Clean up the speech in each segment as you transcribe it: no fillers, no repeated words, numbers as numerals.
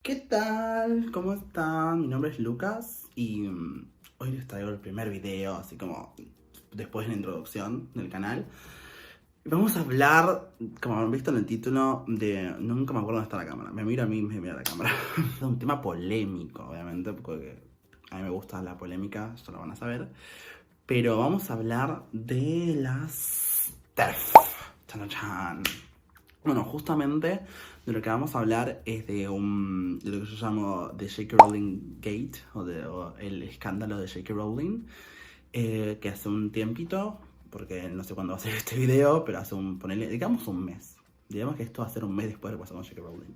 ¿Qué tal? ¿Cómo están? Mi nombre es Lucas y hoy les traigo el primer video, así como después de la introducción del canal. Vamos a hablar, como han visto en el título, de... Nunca me acuerdo dónde está la cámara. Me miro a mí, me mira a la cámara. Es un tema polémico, obviamente, porque a mí me gusta la polémica, ya lo van a saber. Pero vamos a hablar de las TERF. Chan, chan, chan. Bueno, justamente de lo que vamos a hablar es de lo que yo llamo The J.K. Rowling Gate, o el escándalo de J.K. Rowling, que hace un tiempito, porque no sé cuándo va a ser este video, pero ponele, digamos un mes. Digamos que esto va a ser un mes después de lo que pasó con J.K. Rowling.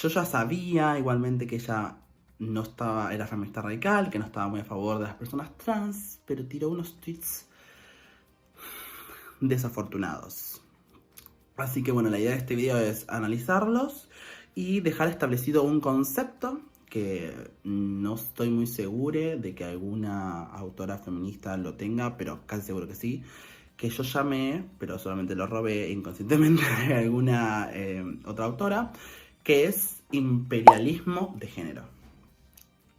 Yo ya sabía igualmente que ella no estaba, era feminista radical, que no estaba muy a favor de las personas trans, pero tiró unos tweets desafortunados. Así que bueno, la idea de este video es analizarlos y dejar establecido un concepto que no estoy muy seguro de que alguna autora feminista lo tenga, pero casi seguro que sí, que yo llamé, pero solamente lo robé inconscientemente de alguna otra autora, que es imperialismo de género.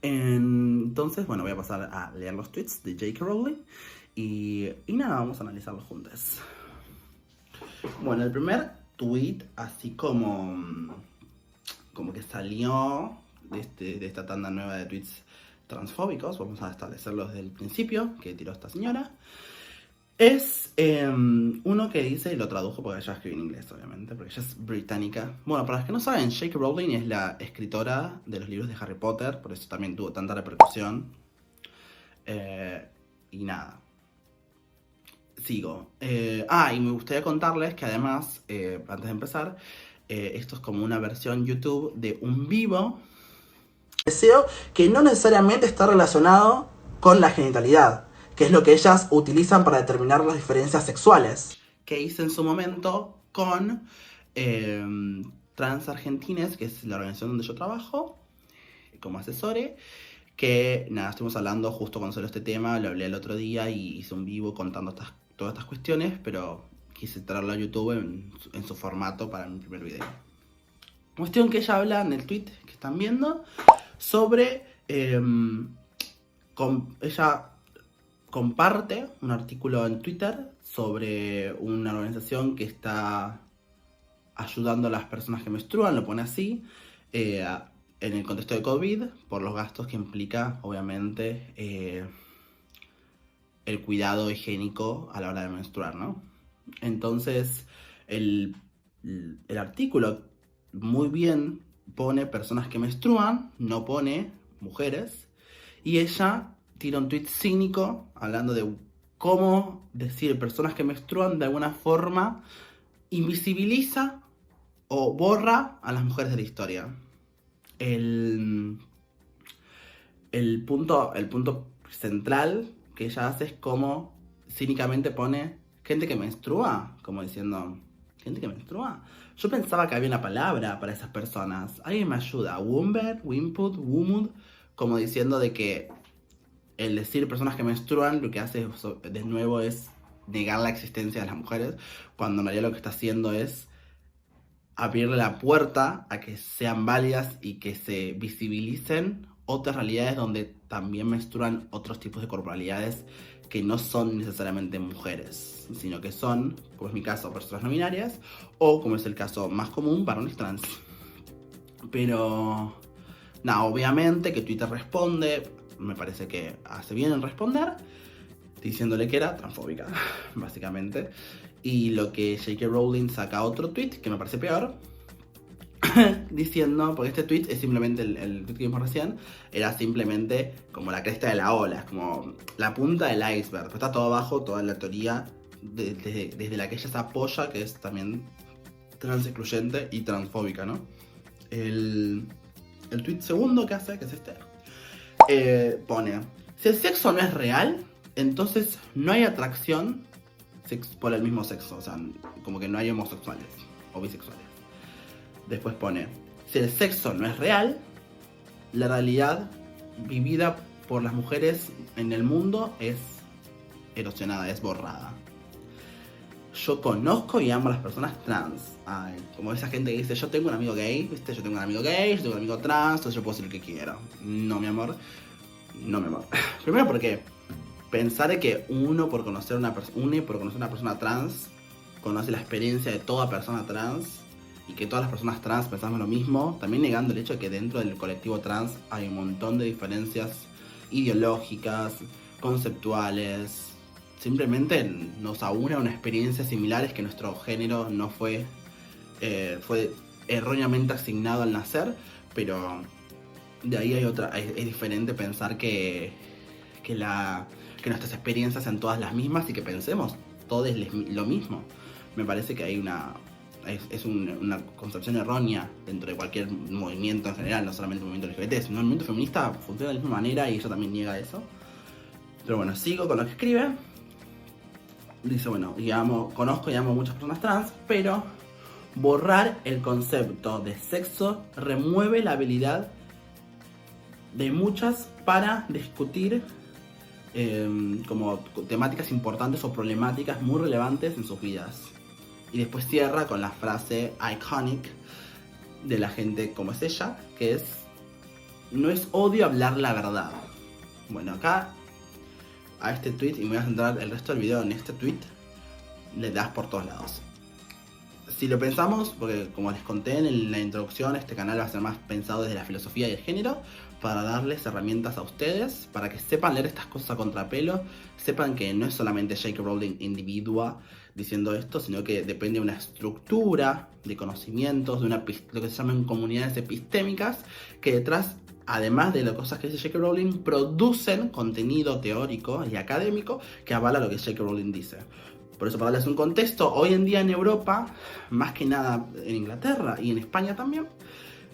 Entonces, bueno, voy a pasar a leer los tweets de J.K. Rowling y nada, vamos a analizarlos juntos. Bueno, el primer tweet, así como que salió de esta tanda nueva de tweets transfóbicos, vamos a establecerlos desde el principio, que tiró esta señora, es uno que dice, y lo tradujo porque ella escribe en inglés, obviamente, porque ella es británica. Bueno, para los que no saben, J.K. Rowling es la escritora de los libros de Harry Potter, por eso también tuvo tanta repercusión. Y nada, sigo. Y me gustaría contarles que además, antes de empezar, esto es como una versión YouTube de un vivo. Deseo que no necesariamente está relacionado con la genitalidad, que es lo que ellas utilizan para determinar las diferencias sexuales. Que hice en su momento con Trans Argentines, que es la organización donde yo trabajo como asesore. Que nada, estuvimos hablando justo cuando salió este tema, lo hablé el otro día y hice un vivo contando todas estas cuestiones, pero quise traerlo a YouTube en su formato para mi primer video. Cuestión que ella habla en el tweet que están viendo sobre... ella comparte un artículo en Twitter sobre una organización que está ayudando a las personas que menstruan, lo pone así, en el contexto de COVID, por los gastos que implica, obviamente, el cuidado higiénico a la hora de menstruar, ¿no? Entonces, el artículo muy bien pone personas que menstruan, no pone mujeres, y ella tira un tweet cínico hablando de cómo decir personas que menstruan de alguna forma invisibiliza o borra a las mujeres de la historia. El punto central que ella hace es como cínicamente pone gente que menstrua, como diciendo, gente que menstrua. Yo pensaba que había una palabra para esas personas. ¿Alguien me ayuda? Womber, Wimput, Wumud, como diciendo de que el decir personas que menstruan lo que hace de nuevo es negar la existencia de las mujeres, cuando en realidad lo que está haciendo es abrirle la puerta a que sean válidas y que se visibilicen otras realidades donde también menstruan otros tipos de corporalidades que no son necesariamente mujeres, sino que son, como es mi caso, personas no binarias, o como es el caso más común, varones trans. Pero, nada, obviamente que Twitter responde, me parece que hace bien en responder, diciéndole que era transfóbica, básicamente. Y lo que J.K. Rowling saca otro tweet, que me parece peor, diciendo, porque este tweet es simplemente, el tweet que vimos recién, era simplemente como la cresta de la ola, es como la punta del iceberg, pero está todo abajo, toda la teoría desde la que ella se apoya, que es también trans excluyente y transfóbica, ¿no? El tweet segundo que hace, que es este, pone, si el sexo no es real, entonces no hay atracción por el mismo sexo, o sea, como que no hay homosexuales o bisexuales. Después pone, si el sexo no es real, la realidad vivida por las mujeres en el mundo es erosionada, es borrada. yo conozco y amo a las personas trans. Ay, como esa gente que dice, yo tengo un amigo gay, ¿viste? Yo tengo un amigo gay, yo tengo un amigo trans, entonces yo puedo decir lo que quiero. No, mi amor. No, mi amor. Primero porque pensar que uno por conocer una persona trans, conoce la experiencia de toda persona trans, y que todas las personas trans pensamos lo mismo, también negando el hecho de que dentro del colectivo trans hay un montón de diferencias ideológicas, conceptuales. Simplemente nos aúna una experiencia similar, es que nuestro género no fue erróneamente asignado al nacer, pero de ahí hay otra, es diferente pensar que nuestras experiencias sean todas las mismas y que pensemos todos lo mismo. Me parece que hay una concepción errónea dentro de cualquier movimiento en general, no solamente el movimiento LGBT, sino el movimiento feminista funciona de la misma manera y ella también niega eso. Pero bueno, sigo con lo que escribe. Dice, bueno, conozco y amo a muchas personas trans, pero borrar el concepto de sexo remueve la habilidad de muchas para discutir como temáticas importantes o problemáticas muy relevantes en sus vidas. Y después cierra con la frase iconic de la gente como es ella, que es: no es odio hablar la verdad. Bueno, acá a este tweet, y me voy a centrar el resto del video en este tweet, le das por todos lados. Si lo pensamos, porque como les conté en la introducción, este canal va a ser más pensado desde la filosofía y el género, para darles herramientas a ustedes, para que sepan leer estas cosas a contrapelo, sepan que no es solamente J.K. Rowling individua diciendo esto, sino que depende de una estructura de conocimientos, de lo que se llaman comunidades epistémicas, que detrás, además de las cosas que dice J.K. Rowling, producen contenido teórico y académico que avala lo que J.K. Rowling dice. Por eso, para darles un contexto, hoy en día en Europa, más que nada en Inglaterra y en España también,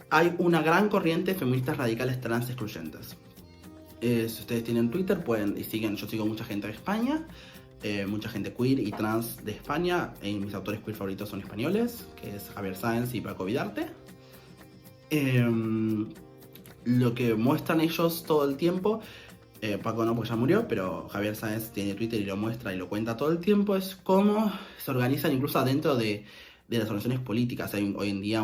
hay una gran corriente de feministas radicales trans excluyentes. Si ustedes tienen Twitter, yo sigo mucha gente de España, mucha gente queer y trans de España. Mis autores queer favoritos son españoles, que es Javier Sáenz y Paco Vidarte. Lo que muestran ellos todo el tiempo, Paco no, porque ya murió, pero Javier Sáenz tiene Twitter y lo muestra y lo cuenta todo el tiempo, es cómo se organizan incluso adentro de las organizaciones políticas. Hay hoy en día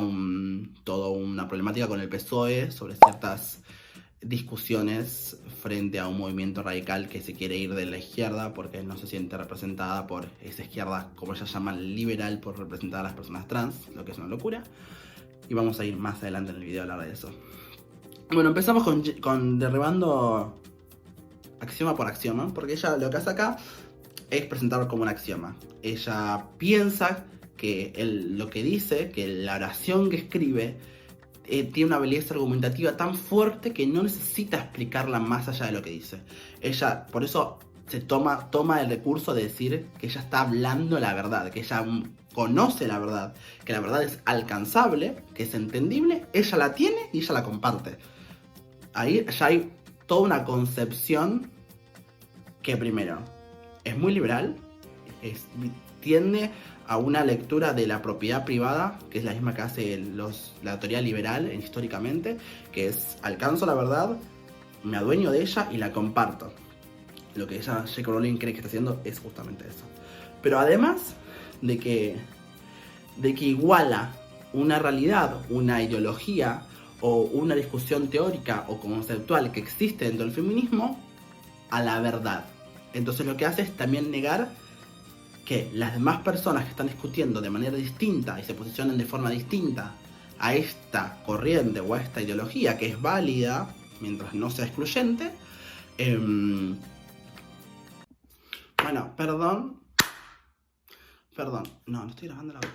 toda una problemática con el PSOE sobre ciertas discusiones frente a un movimiento radical que se quiere ir de la izquierda porque no se siente representada por esa izquierda, como ella llama, liberal, por representar a las personas trans, lo que es una locura. Y vamos a ir más adelante en el video a hablar de eso. Bueno, empezamos con derribando axioma por axioma, porque ella lo que hace acá es presentarlo como un axioma. Ella piensa que lo que dice, que la oración que escribe, tiene una belleza argumentativa tan fuerte que no necesita explicarla más allá de lo que dice. Ella, por eso, se toma el recurso de decir que ella está hablando la verdad, que ella conoce la verdad, que la verdad es alcanzable, que es entendible, ella la tiene y ella la comparte. Ahí ya hay toda una concepción que, primero, es muy liberal, tiende a una lectura de la propiedad privada, que es la misma que hace la teoría liberal históricamente, que es: alcanzo la verdad, me adueño de ella y la comparto. Lo que ella, J.K. Rowling, cree que está haciendo es justamente eso. Pero además de que iguala una realidad, una ideología o una discusión teórica o conceptual que existe dentro del feminismo a la verdad. Entonces lo que hace es también negar que las demás personas que están discutiendo de manera distinta y se posicionan de forma distinta a esta corriente o a esta ideología, que es válida mientras no sea excluyente. Bueno, perdón, no estoy grabando la audio.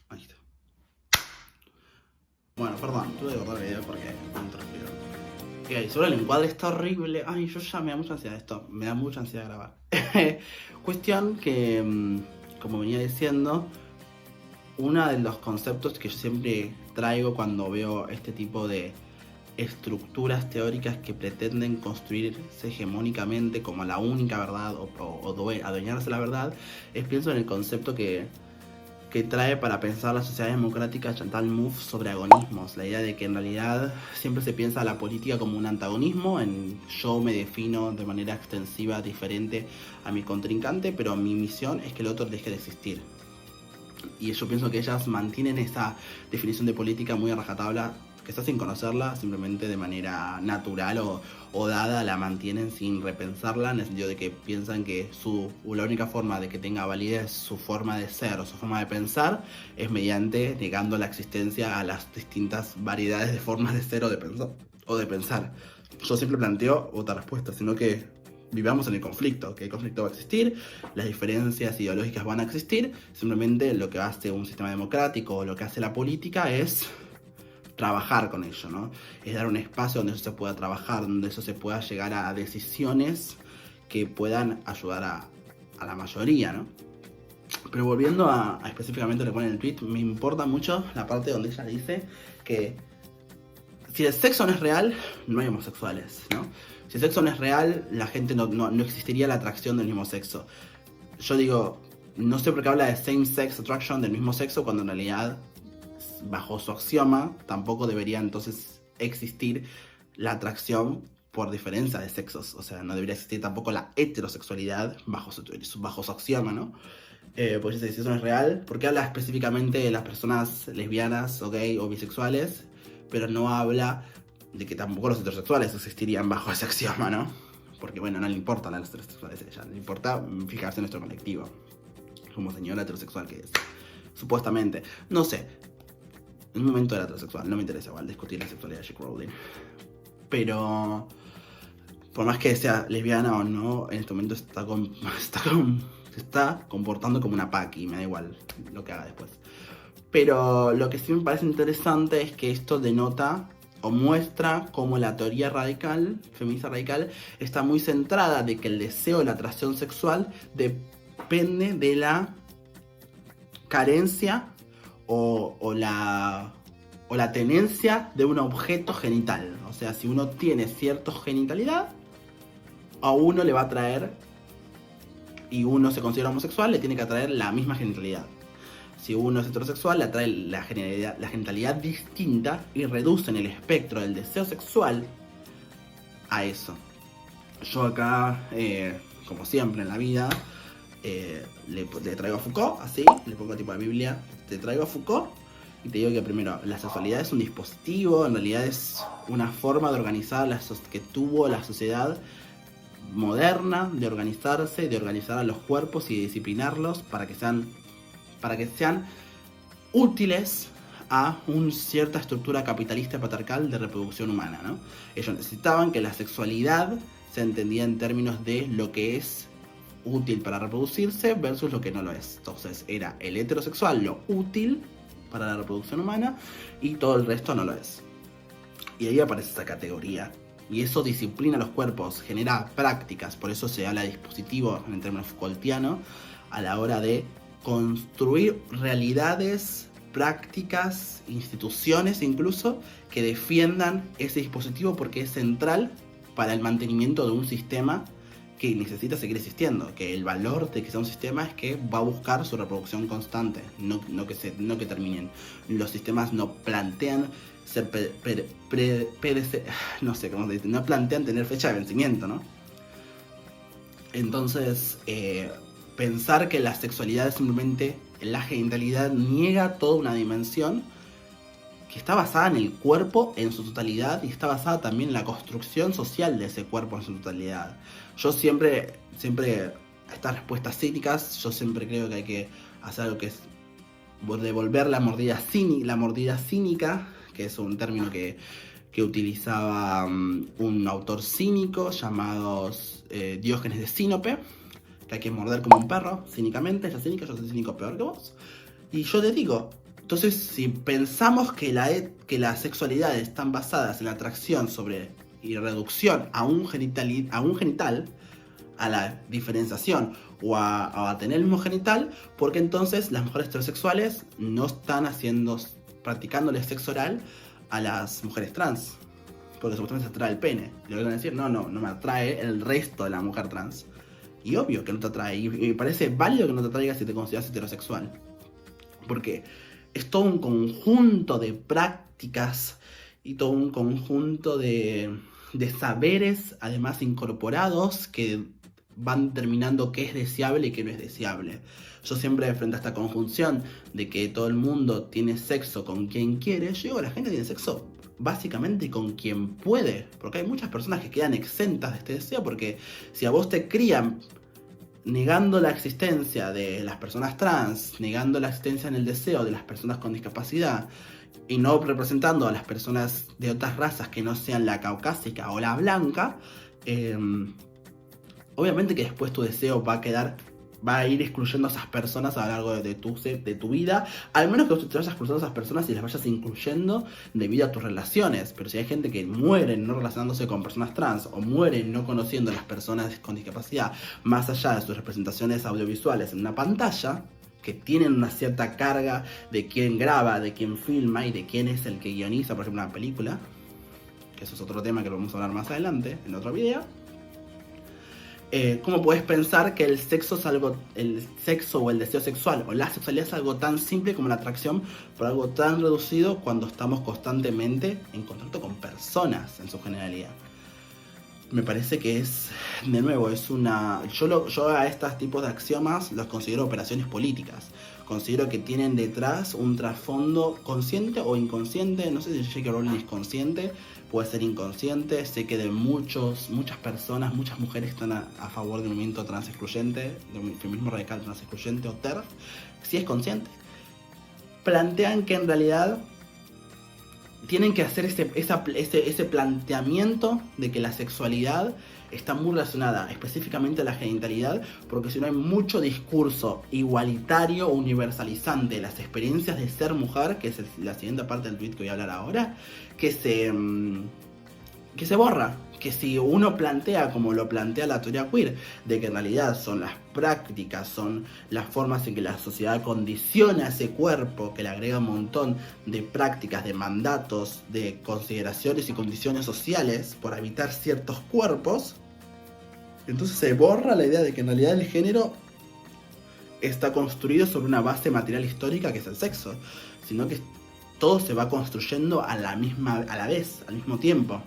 Ahí está. Bueno, perdón, tuve que cortar el video porque no transpiro. Seguro el encuadre está horrible. Ay, yo ya me da mucha ansiedad esto. Me da mucha ansiedad grabar. Cuestión que, como venía diciendo, uno de los conceptos que yo siempre traigo cuando veo este tipo de estructuras teóricas que pretenden construirse hegemónicamente como la única verdad o adueñarse la verdad, pienso en el concepto que que trae para pensar la sociedad democrática Chantal Mouffe sobre agonismos. La idea de que en realidad siempre se piensa la política como un antagonismo, en yo me defino de manera extensiva diferente a mi contrincante, pero mi misión es que el otro deje de existir. Y yo pienso que ellas mantienen esa definición de política muy a rajatabla, quizás sin conocerla, simplemente de manera natural o dada, la mantienen sin repensarla, en el sentido de que piensan que la única forma de que tenga validez su forma de ser o su forma de pensar es mediante negando la existencia a las distintas variedades de formas de ser o de pensar. Yo siempre planteo otra respuesta, sino que vivamos en el conflicto, que el conflicto va a existir, las diferencias ideológicas van a existir, simplemente lo que hace un sistema democrático o lo que hace la política es trabajar con ello, ¿no? Es dar un espacio donde eso se pueda trabajar, donde eso se pueda llegar a decisiones que puedan ayudar a la mayoría, ¿no? Pero volviendo a específicamente lo que pone en el tweet, me importa mucho la parte donde ella dice que si el sexo no es real, no hay homosexuales, ¿no? Si el sexo no es real, la gente no existiría la atracción del mismo sexo. Yo digo, no sé por qué habla de same-sex attraction, del mismo sexo, cuando en realidad, bajo su axioma, tampoco debería entonces existir la atracción por diferencia de sexos. O sea, no debería existir tampoco la heterosexualidad bajo su axioma, ¿no? Pues si eso no es real, ¿por qué habla específicamente de las personas lesbianas o gay o bisexuales? Pero no habla de que tampoco los heterosexuales existirían bajo ese axioma, ¿no? Porque, bueno, no le importan a los heterosexuales a ella, le importa fijarse en nuestro colectivo, como señora heterosexual que es, supuestamente. No sé, en un momento era heterosexual, no me interesa igual discutir la sexualidad de J.K. Rowling. Pero, por más que sea lesbiana o no, en este momento se está comportando como una paqui, me da igual lo que haga después. Pero lo que sí me parece interesante es que esto denota o muestra cómo la teoría radical, feminista radical, está muy centrada de que el deseo de la atracción sexual depende de la carencia o la tenencia de un objeto genital. O sea, si uno tiene cierta genitalidad, a uno le va a atraer, y uno se considera homosexual, le tiene que atraer la misma genitalidad. Si uno es heterosexual, le atrae la genitalidad distinta y reducen el espectro del deseo sexual a eso. Yo acá, como siempre en la vida, le traigo a Foucault, así, le pongo tipo de Biblia, te traigo a Foucault y te digo que primero, la sexualidad es un dispositivo, en realidad es una forma de organizar que tuvo la sociedad moderna, de organizarse, de organizar a los cuerpos y de disciplinarlos para que sean útiles a una cierta estructura capitalista patriarcal de reproducción humana, ¿no? Ellos necesitaban que la sexualidad se entendiera en términos de lo que es útil para reproducirse versus lo que no lo es. Entonces era el heterosexual lo útil para la reproducción humana y todo el resto no lo es. Y ahí aparece esa categoría. Y eso disciplina los cuerpos, genera prácticas, por eso se habla de dispositivo en términos Foucaultianos, a la hora de construir realidades, prácticas, instituciones incluso, que defiendan ese dispositivo porque es central para el mantenimiento de un sistema que necesita seguir existiendo, que el valor de que sea un sistema es que va a buscar su reproducción constante, no que terminen. Los sistemas no plantean ser no sé cómo se dice, no plantean tener fecha de vencimiento, ¿no? Entonces, pensar que la sexualidad es simplemente la genitalidad niega toda una dimensión que está basada en el cuerpo en su totalidad y está basada también en la construcción social de ese cuerpo en su totalidad. Yo siempre estas respuestas cínicas, yo siempre creo que hay que hacer algo que es devolver la mordida cínica, que es un término que utilizaba un autor cínico llamado Diógenes de Sinope, que hay que morder como un perro, cínicamente. Ella es cínica, yo soy cínico peor que vos. Y yo te digo, entonces si pensamos que las sexualidades están basadas en la atracción y reducción a un genital, a la diferenciación o a tener el mismo genital, porque entonces las mujeres heterosexuales no están practicándole sexo oral a las mujeres trans, porque supuestamente se atrae el pene. Y le van a decir, no me atrae el resto de la mujer trans. Y obvio que no te atrae, y me parece válido que no te atraiga si te consideras heterosexual. porque es todo un conjunto de prácticas y todo un conjunto de saberes, además incorporados, que van determinando qué es deseable y qué no es deseable. Yo siempre, frente a esta conjunción de que todo el mundo tiene sexo con quien quiere, yo digo, la gente tiene sexo básicamente con quien puede, porque hay muchas personas que quedan exentas de este deseo, porque si a vos te crían negando la existencia de las personas trans, negando la existencia en el deseo de las personas con discapacidad, y no representando a las personas de otras razas que no sean la caucásica o la blanca, obviamente que después tu deseo va a ir excluyendo a esas personas a lo largo de tu vida, al menos que tú te vayas cruzando a esas personas y las vayas incluyendo debido a tus relaciones. Pero si hay gente que muere no relacionándose con personas trans, o muere no conociendo a las personas con discapacidad, más allá de sus representaciones audiovisuales en una pantalla, que tienen una cierta carga de quién graba, de quién filma y de quién es el que guioniza, por ejemplo, una película, que eso es otro tema que vamos a hablar más adelante en otro video. ¿Cómo puedes pensar que el sexo o el deseo sexual o la sexualidad es algo tan simple como la atracción por algo tan reducido cuando estamos constantemente en contacto con personas en su generalidad? Me parece que es, de nuevo, yo a estos tipos de axiomas los considero operaciones políticas. Considero que tienen detrás un trasfondo consciente o inconsciente. No sé si J.K. Rowling es consciente, puede ser inconsciente. Sé que de muchas personas, muchas mujeres están a favor del movimiento trans excluyente, del feminismo radical trans excluyente o TERF. Si es consciente, plantean que en realidad tienen que hacer ese planteamiento de que la sexualidad está muy relacionada específicamente a la genitalidad, porque si no hay mucho discurso igualitario o universalizante de las experiencias de ser mujer, que es la siguiente parte del tweet que voy a hablar ahora, que se borra. Que si uno plantea, como lo plantea la teoría queer, de que en realidad son las prácticas, son las formas en que la sociedad condiciona a ese cuerpo, que le agrega un montón de prácticas, de mandatos, de consideraciones y condiciones sociales por habitar ciertos cuerpos, entonces se borra la idea de que en realidad el género está construido sobre una base material histórica que es el sexo, sino que todo se va construyendo a la vez, al mismo tiempo.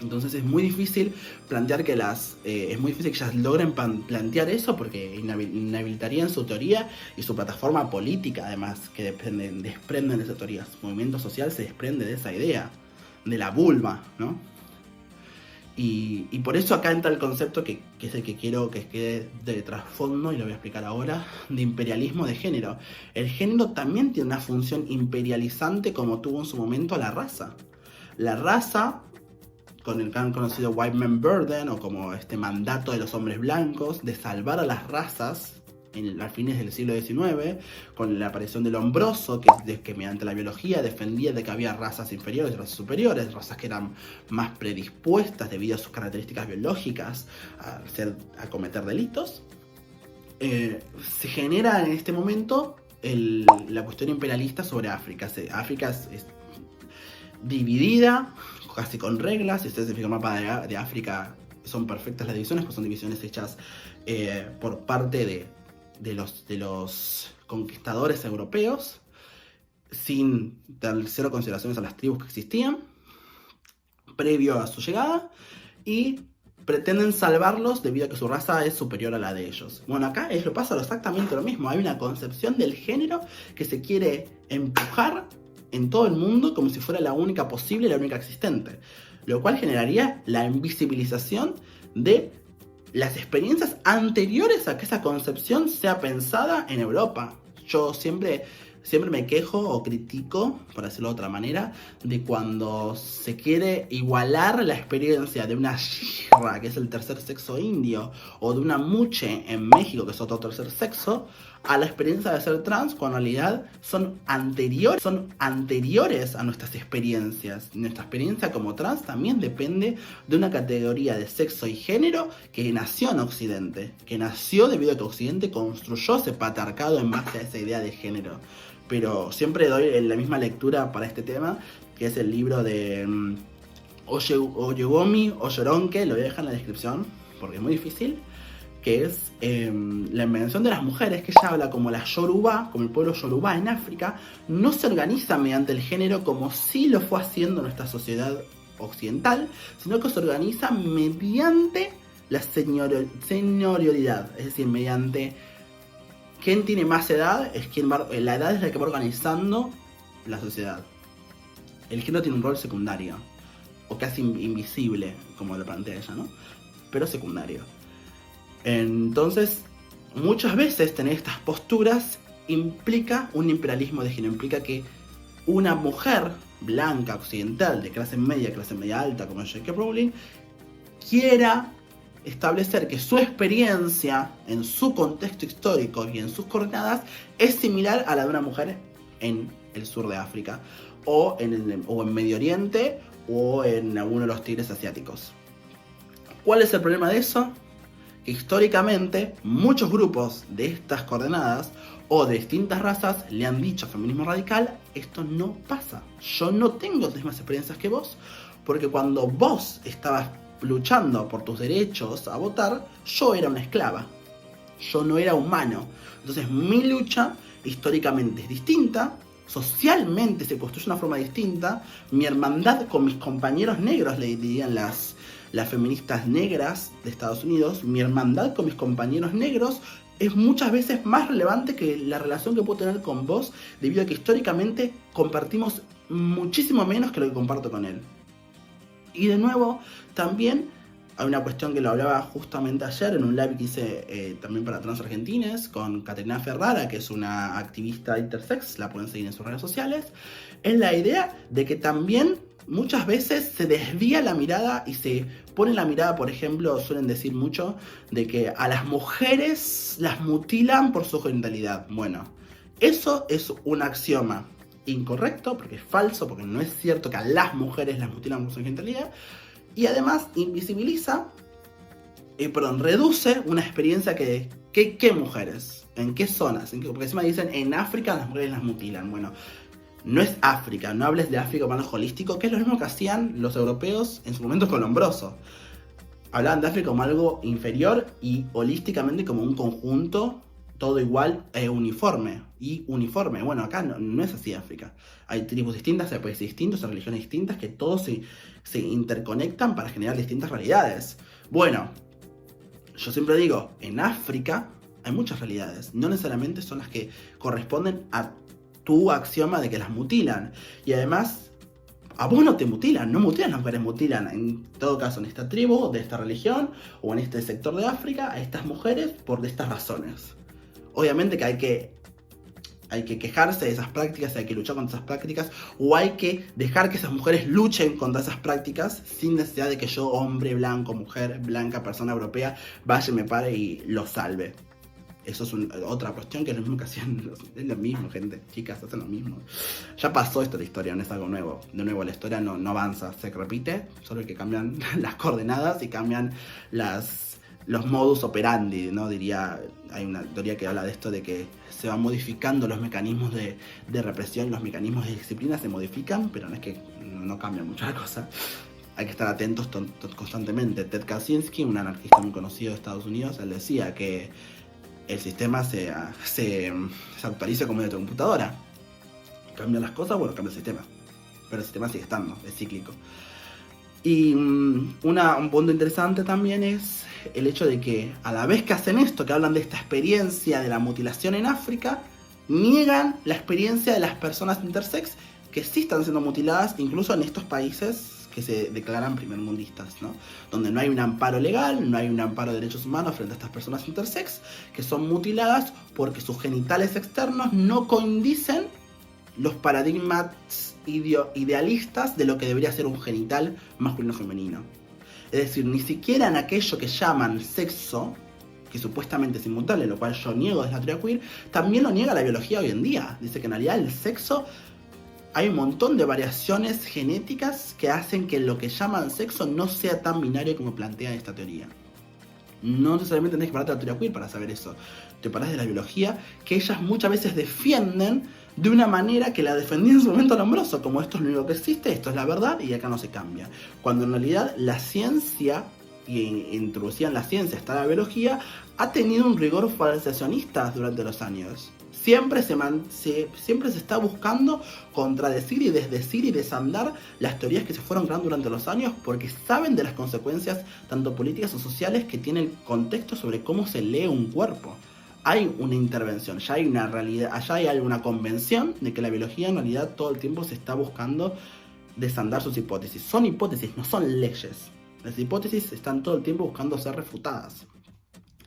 Entonces es muy difícil plantear que es muy difícil que ellas logren plantear eso, porque inhabilitarían su teoría y su plataforma política, además, que desprenden de esa teoría. Su movimiento social se desprende de esa idea, de la vulva, ¿no? Y por eso acá entra el concepto que es el que quiero que quede de trasfondo, y lo voy a explicar ahora, de imperialismo de género. El género también tiene una función imperializante, como tuvo en su momento la raza. La raza, con el que han conocido White Man Burden, o como este mandato de los hombres blancos de salvar a las razas a fines del siglo XIX, con la aparición del hombroso, que mediante la biología defendía de que había razas inferiores y razas superiores, razas que eran más predispuestas debido a sus características biológicas a cometer delitos. Se genera en este momento la cuestión imperialista sobre África. África es dividida, casi con reglas. Si ustedes se fijan el mapa de África, son perfectas las divisiones, pues son divisiones hechas por parte de los conquistadores europeos, sin dar cero consideraciones a las tribus que existían previo a su llegada, y pretenden salvarlos debido a que su raza es superior a la de ellos. Bueno, acá pasa exactamente lo mismo. Hay una concepción del género que se quiere empujar en todo el mundo como si fuera la única posible y la única existente, lo cual generaría la invisibilización de las experiencias anteriores a que esa concepción sea pensada en Europa. Yo siempre me quejo o critico, por decirlo de otra manera, de cuando se quiere igualar la experiencia de una shihra, que es el tercer sexo indio, o de una muche en México, que es otro tercer sexo, a la experiencia de ser trans, cuando en realidad son anteriores a nuestras experiencias. Nuestra experiencia como trans también depende de una categoría de sexo y género que nació en Occidente, que nació debido a que Occidente construyó ese patriarcado en base a esa idea de género. Pero siempre doy la misma lectura para este tema, que es el libro de Oyegomi Oyoronke, lo voy a dejar en la descripción porque es muy difícil, que es la invención de las mujeres, que ella habla como la Yoruba, como el pueblo Yoruba en África, no se organiza mediante el género como sí lo fue haciendo nuestra sociedad occidental, sino que se organiza mediante la señorialidad, es decir, mediante quién tiene más edad, la edad es la que va organizando la sociedad. El género tiene un rol secundario, o casi invisible, como lo plantea ella, ¿no? Pero secundario. Entonces, muchas veces tener estas posturas implica un imperialismo de género, implica que una mujer blanca, occidental, de clase media alta, como J.K. Rowling, quiera establecer que su experiencia en su contexto histórico y en sus coordenadas es similar a la de una mujer en el sur de África, o en Medio Oriente, o en alguno de los tigres asiáticos. ¿Cuál es el problema de eso? Que históricamente muchos grupos de estas coordenadas o de distintas razas le han dicho al feminismo radical: esto no pasa, yo no tengo las mismas experiencias que vos, porque cuando vos estabas luchando por tus derechos a votar, yo era una esclava, yo no era humano. Entonces mi lucha históricamente es distinta, socialmente se construye de una forma distinta, mi hermandad con mis compañeros negros, le dirían las feministas negras de Estados Unidos, mi hermandad con mis compañeros negros es muchas veces más relevante que la relación que puedo tener con vos, debido a que históricamente compartimos muchísimo menos que lo que comparto con él. Y de nuevo, también hay una cuestión que lo hablaba justamente ayer en un live que hice también para Trans Argentines con Caterina Ferrara, que es una activista intersex, la pueden seguir en sus redes sociales, es la idea de que también muchas veces se desvía la mirada y se pone la mirada, por ejemplo, suelen decir mucho, de que a las mujeres las mutilan por su genitalidad. Bueno, eso es un axioma incorrecto, porque es falso, porque no es cierto que a las mujeres las mutilan por su genitalidad, y además invisibiliza, reduce una experiencia que ¿qué mujeres? ¿En qué zonas? Porque encima dicen, en África las mujeres las mutilan. Bueno, no es África, no hables de África como algo holístico, que es lo mismo que hacían los europeos en su momento con Lombroso. Hablaban de África como algo inferior y holísticamente como un conjunto, todo igual, uniforme. Y uniforme, bueno, acá no es así África. Hay tribus distintas, hay países distintos, hay religiones distintas, que todos se interconectan para generar distintas realidades. Bueno, yo siempre digo, en África hay muchas realidades, no necesariamente son las que corresponden a tu axioma de que las mutilan. Y además, a vos no te mutilan, no mutilan, las mujeres mutilan, en todo caso en esta tribu, de esta religión, o en este sector de África, a estas mujeres por estas razones. Obviamente que hay que quejarse de esas prácticas, hay que luchar contra esas prácticas, o hay que dejar que esas mujeres luchen contra esas prácticas sin necesidad de que yo, hombre blanco, mujer blanca, persona europea, vaya y me pare y lo salve. Eso es otra cuestión, que es lo mismo que hacían, es lo mismo, gente, chicas, hacen lo mismo. Ya pasó esto de la historia, no es algo nuevo. De nuevo, la historia no avanza, se repite, solo que cambian las coordenadas y cambian los modus operandi, ¿no? Hay una teoría que habla de esto, de que se van modificando los mecanismos de represión, los mecanismos de disciplina se modifican, pero no es que no cambia mucho la cosa. Hay que estar atentos constantemente. Ted Kaczynski, un anarquista muy conocido de Estados Unidos, él decía que el sistema se actualiza como de tu computadora. Cambian las cosas, bueno, cambia el sistema. Pero el sistema sigue estando, es cíclico. Y un punto interesante también es el hecho de que a la vez que hacen esto, que hablan de esta experiencia de la mutilación en África, niegan la experiencia de las personas intersex que sí están siendo mutiladas, incluso en estos países que se declaran primermundistas, ¿no? Donde no hay un amparo legal, no hay un amparo de derechos humanos frente a estas personas intersex que son mutiladas porque sus genitales externos no condicen los paradigmas idealistas de lo que debería ser un genital masculino o femenino. Es decir, ni siquiera en aquello que llaman sexo, que supuestamente es inmutable, lo cual yo niego desde la teoría queer, también lo niega la biología hoy en día. Dice que en realidad el sexo, hay un montón de variaciones genéticas que hacen que lo que llaman sexo no sea tan binario como plantea esta teoría. No necesariamente tenés que pararte de la teoría queer para saber eso. Te parás de la biología, que ellas muchas veces defienden de una manera que la defendía en su momento Lombroso, como esto es lo único que existe, esto es la verdad y acá no se cambia. Cuando en realidad la ciencia y introducían la ciencia hasta la biología, ha tenido un rigor falsacionista durante los años. Siempre siempre se está buscando contradecir y desdecir y desandar las teorías que se fueron creando durante los años, porque saben de las consecuencias tanto políticas o sociales que tiene el contexto sobre cómo se lee un cuerpo. Hay una intervención, ya hay una realidad, allá hay una convención de que la biología en realidad todo el tiempo se está buscando desandar sus hipótesis. Son hipótesis, no son leyes. Las hipótesis están todo el tiempo buscando ser refutadas.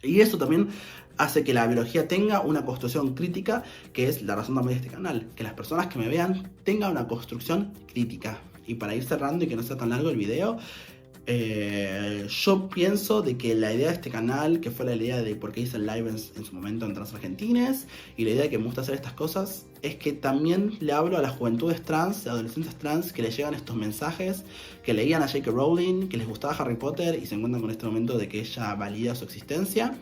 Y eso también hace que la biología tenga una construcción crítica, que es la razón también de este canal. Que las personas que me vean tengan una construcción crítica. Y para ir cerrando y que no sea tan largo el video, yo pienso de que la idea de este canal, que fue la idea de por qué hice el live en su momento en Transargentines, y la idea de que me gusta hacer estas cosas, es que también le hablo a las juventudes trans, a adolescentes trans, que les llegan estos mensajes, que leían a J.K. Rowling, que les gustaba Harry Potter y se encuentran con este momento de que ella valida su existencia,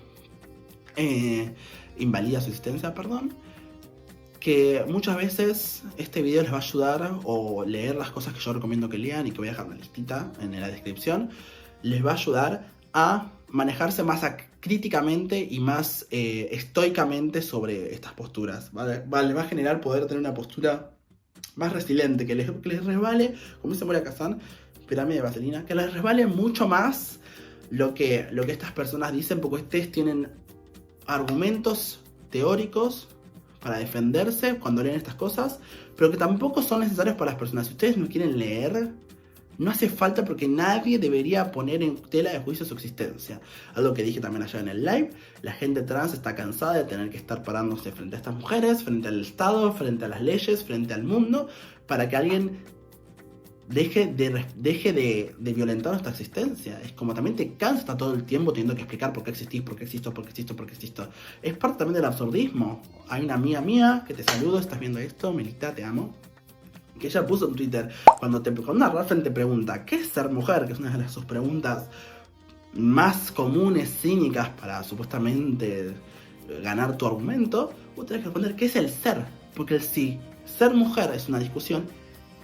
invalida su existencia, perdón. Que muchas veces este video les va a ayudar, o leer las cosas que yo recomiendo que lean y que voy a dejar una listita en la descripción, les va a ayudar a manejarse más críticamente y más estoicamente sobre estas posturas, ¿vale? Les va a generar poder tener una postura más resiliente, que les resbale, como dice Moria Kazan, pirámide de vaselina, que les resbale mucho más lo que estas personas dicen, porque ustedes tienen argumentos teóricos para defenderse cuando leen estas cosas, pero que tampoco son necesarios para las personas. Si ustedes no quieren leer, no hace falta, porque nadie debería poner en tela de juicio su existencia. Algo que dije también allá en el live, la gente trans está cansada de tener que estar parándose frente a estas mujeres, frente al Estado, frente a las leyes, frente al mundo, para que alguien deje de violentar nuestra existencia. Es como también te cansa estar todo el tiempo teniendo que explicar por qué existís, por qué existo, por qué existo, por qué existo. Es parte también del absurdismo. Hay una amiga mía que te saludo, estás viendo esto, Melita, te amo, que ella puso en Twitter, cuando una Rafael te pregunta ¿qué es ser mujer?, que es una de sus preguntas más comunes, cínicas, para supuestamente ganar tu argumento, vos tenés que responder ¿qué es el ser? Porque si ser mujer es una discusión,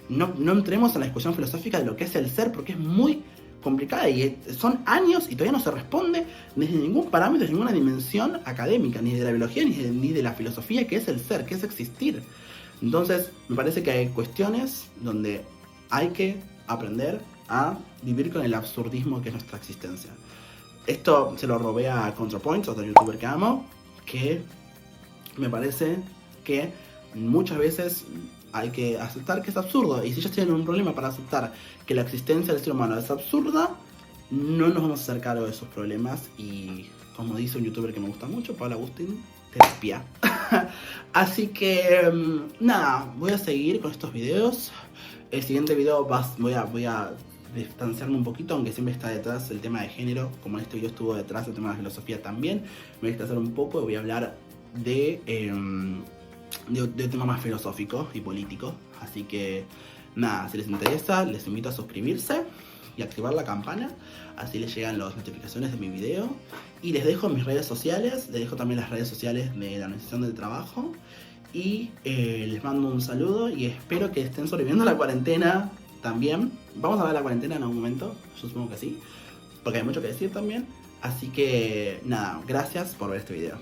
no entremos en la discusión filosófica de lo que es el ser, porque es muy complicada y son años y todavía no se responde desde ningún parámetro, desde ninguna dimensión académica, ni de la biología, ni de la filosofía, que es el ser, que es existir. Entonces, me parece que hay cuestiones donde hay que aprender a vivir con el absurdismo que es nuestra existencia. Esto se lo robé a ContraPoints, otro youtuber que amo, que me parece que muchas veces hay que aceptar que es absurdo, y si ellos tienen un problema para aceptar que la existencia del ser humano es absurda, no nos vamos a hacer cargo de esos problemas. Y como dice un youtuber que me gusta mucho, Pablo Agustín, terapia. Así que nada, voy a seguir con estos videos. El siguiente video voy a distanciarme un poquito, aunque siempre está detrás el tema de género, como en este video estuvo detrás el tema de la filosofía también. Me voy a distanciar un poco y voy a hablar de tema más filosófico y político. Así que nada, si les interesa, les invito a suscribirse y activar la campana, así les llegan las notificaciones de mi video. Y les dejo mis redes sociales, les dejo también las redes sociales de la Organización del Trabajo. Y les mando un saludo y espero que estén sobreviviendo la cuarentena también. Vamos a ver la cuarentena en algún momento, yo supongo que sí, porque hay mucho que decir también. Así que nada, gracias por ver este video.